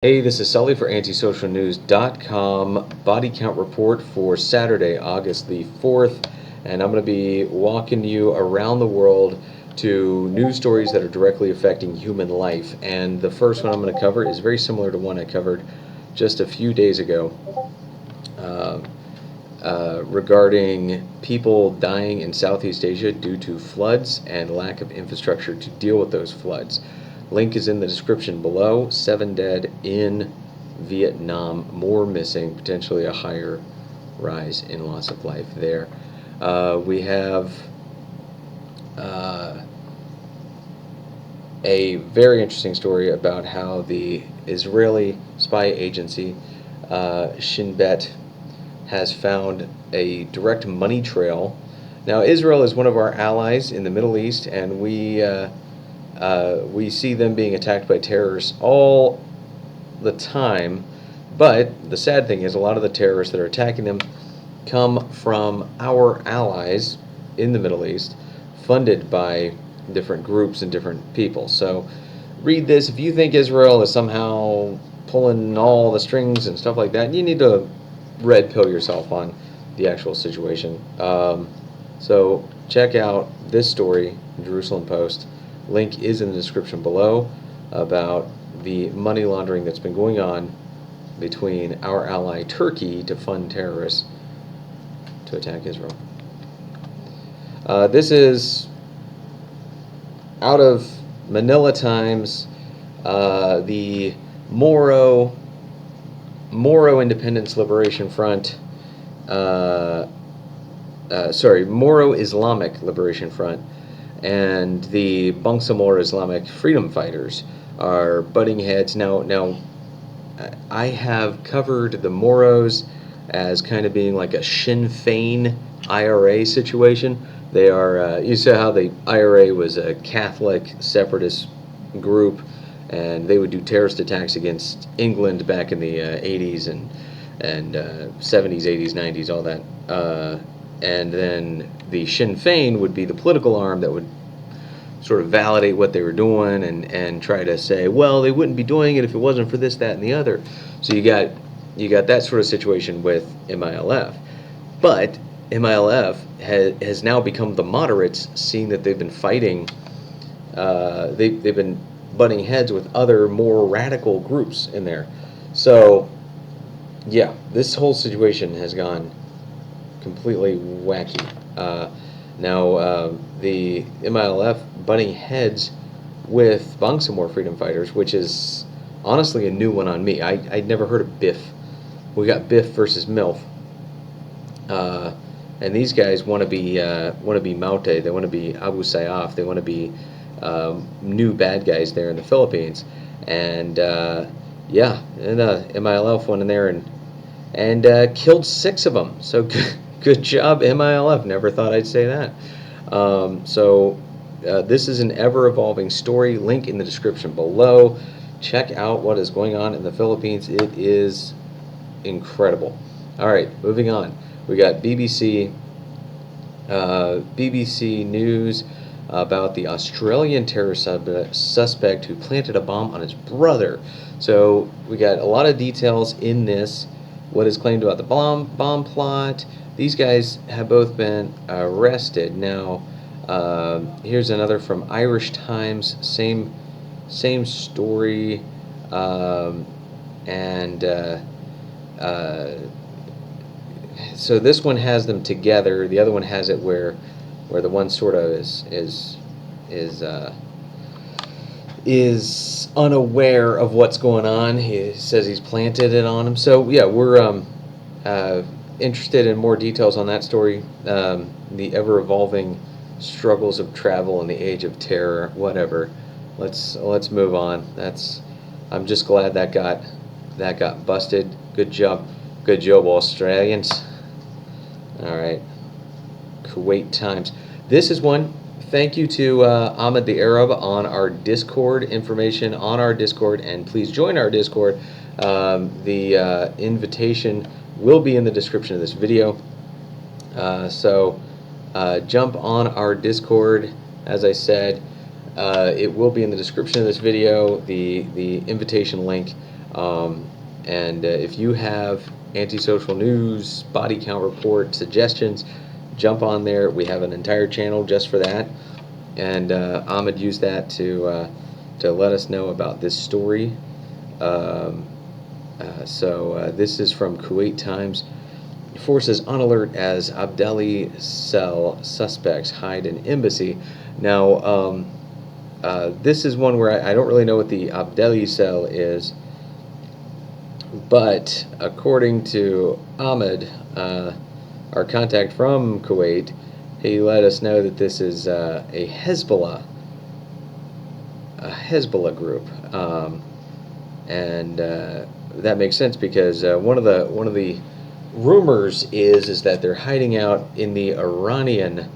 Hey, this is Sully for antisocialnews.com body count report for Saturday, August the 4th, and I'm going to be walking you around the world to news stories that are directly affecting human life. And the first one I'm going to cover is very similar to one I covered just a few days ago regarding people dying in Southeast Asia due to floods and lack of infrastructure to deal with those floods. Link is in the description below. 7 dead in Vietnam, more missing, potentially a higher rise in loss of life there. We have a very interesting story about how the Israeli spy agency Shin Bet has found a direct money trail. Now, Israel is one of our allies in the Middle East, and we see them being attacked by terrorists all the time. But the sad thing is, a lot of the terrorists that are attacking them come from our allies in the Middle East, funded by different groups and different people. So read this. If you think Israel is somehow pulling all the strings and stuff like that, you need to red pill yourself on the actual situation. So check out this story in Jerusalem Post. Link is in the description below about the money laundering that's been going on between our ally Turkey to fund terrorists to attack Israel. This is out of Manila Times. The Moro Independence Liberation Front, Moro Islamic Liberation Front, and the Bangsamoro Islamic Freedom Fighters are butting heads. Now, I have covered the Moros as kind of being like a Sinn Féin IRA situation. They are, you saw how the IRA was a Catholic separatist group, and they would do terrorist attacks against England back in the 80s and 70s, 80s, 90s, all that. And then the Sinn Féin would be the political arm that would sort of validate what they were doing and try to say, well, they wouldn't be doing it if it wasn't for this, that, and the other. So you got that sort of situation with MILF. But MILF has now become the moderates, seeing that they've been fighting, they've been butting heads with other more radical groups in there. So yeah, this whole situation has gone completely wacky. Now the MILF butting heads with Bangsamoro Freedom Fighters, which is honestly a new one on me. I'd never heard of BIFF. We got BIFF versus MILF, and these guys want to be Maute. They want to be Abu Sayyaf. They want to be new bad guys there in the Philippines. And yeah, and MILF went in there and killed 6 of them. So good job, MILF. Never thought I'd say that. This is an ever-evolving story. Link in the description below. Check out what is going on in the Philippines. It is incredible. All right, moving on. We got BBC News about the Australian terrorist suspect who planted a bomb on his brother. So we got a lot of details in this. What is claimed about the bomb plot. These guys have both been arrested. Now, here's another from Irish Times. Same story, so this one has them together. The other one has it where the one sort of is unaware of what's going on. He says he's planted it on him. So yeah, we're interested in more details on that story. The ever-evolving struggles of travel in the age of terror. Whatever. Let's move on. I'm just glad that got busted. Good job, Australians. All right. Kuwait Times. This is one. Thank you to Ahmed the Arab on our Discord. Information on our Discord, and please join our Discord. The invitation will be in the description of this video. So jump on our Discord. As I said, it will be in the description of this video. The invitation link. And if you have antisocial news, body count report suggestions, jump on there. We have an entire channel just for that. And Ahmed used that to let us know about this story. This is from Kuwait Times. Forces on alert as Abdaly cell suspects hide in embassy. Now, this is one where I don't really know what the Abdaly cell is, but according to Ahmed, our contact from Kuwait, he let us know that this is a Hezbollah group, and that makes sense because one of the rumors is that they're hiding out in the Iranian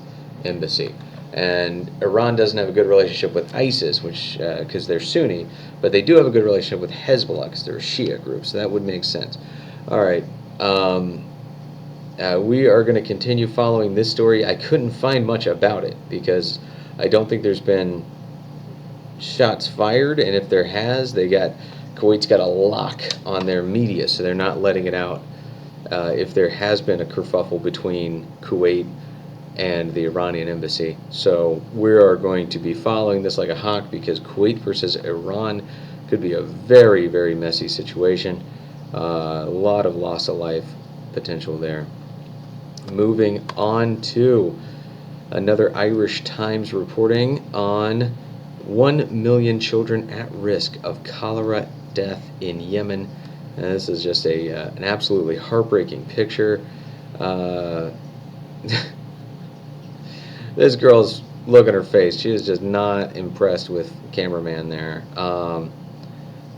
embassy, and Iran doesn't have a good relationship with ISIS, which because they're Sunni, but they do have a good relationship with Hezbollah because they're a Shia group, so that would make sense. All right. We are going to continue following this story. I couldn't find much about it because I don't think there's been shots fired, and if there has, Kuwait's got a lock on their media, so they're not letting it out if there has been a kerfuffle between Kuwait and the Iranian embassy. So we are going to be following this like a hawk because Kuwait versus Iran could be a very, very messy situation. A lot of loss of life potential there. Moving on to another Irish Times reporting on 1 million children at risk of cholera death in Yemen. And this is just an absolutely heartbreaking picture. This girl's look at her face. She is just not impressed with the cameraman there.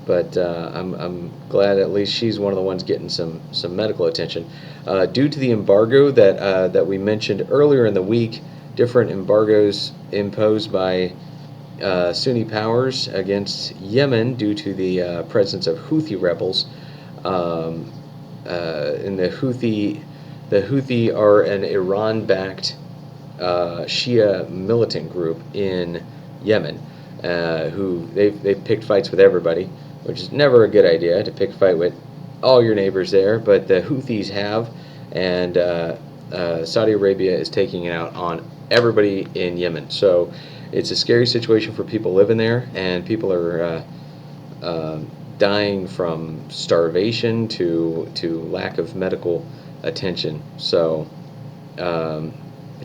But I'm glad at least she's one of the ones getting some medical attention. Due to the embargo that we mentioned earlier in the week, different embargoes imposed by Sunni powers against Yemen due to the presence of Houthi rebels. And the Houthi are an Iran-backed Shia militant group in Yemen, who they've picked fights with everybody, which is never a good idea to pick a fight with all your neighbors there, but the Houthis have, and Saudi Arabia is taking it out on everybody in Yemen. So it's a scary situation for people living there, and people are dying from starvation to lack of medical attention. So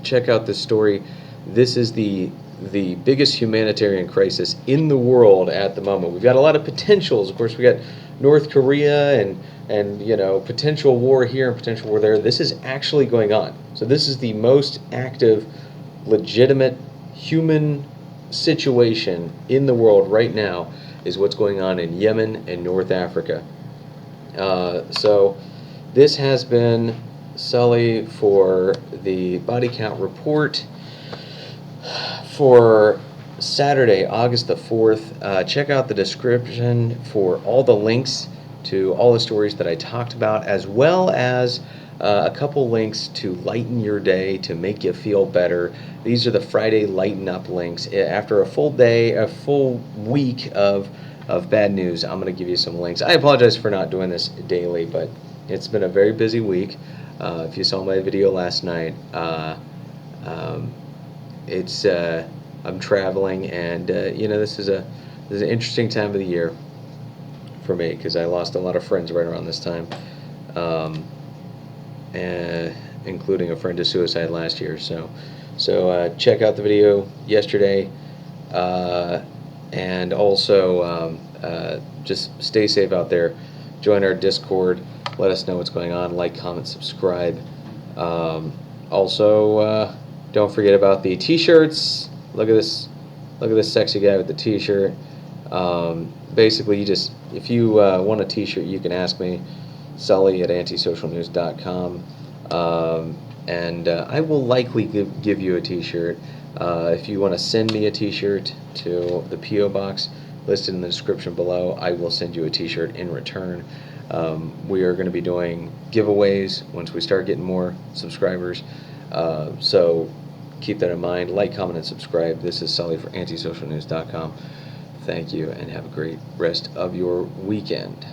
check out this story. This is the biggest humanitarian crisis in the world at the moment. We've got a lot of potentials. Of course, we got North Korea and potential war here and potential war there. This is actually going on. So this is the most active, legitimate human situation in the world right now, is what's going on in Yemen and North Africa. So this has been Sully for the body count report for Saturday, August the 4th. Check out the description for all the links to all the stories that I talked about, as well as a couple links to lighten your day, to make you feel better. These are the Friday Lighten Up links. After a full day, a full week of bad news, I'm going to give you some links. I apologize for not doing this daily, but it's been a very busy week. If you saw my video last night, I'm traveling, and this is an interesting time of the year for me because I lost a lot of friends right around this time, including a friend to suicide last year. So check out the video yesterday, and also just stay safe out there. Join our Discord. Let us know what's going on. Like, comment, subscribe. Also, don't forget about the T-shirts. Look at this sexy guy with the T-shirt. Basically, if you want a T-shirt, you can ask me, Sully at antisocialnews.com, and I will likely give you a T-shirt. If you want to send me a T-shirt to the P.O. box listed in the description below, I will send you a T-shirt in return. We are going to be doing giveaways once we start getting more subscribers. So keep that in mind. Like, comment, and subscribe. This is Sully for antisocialnews.com. Thank you, and have a great rest of your weekend.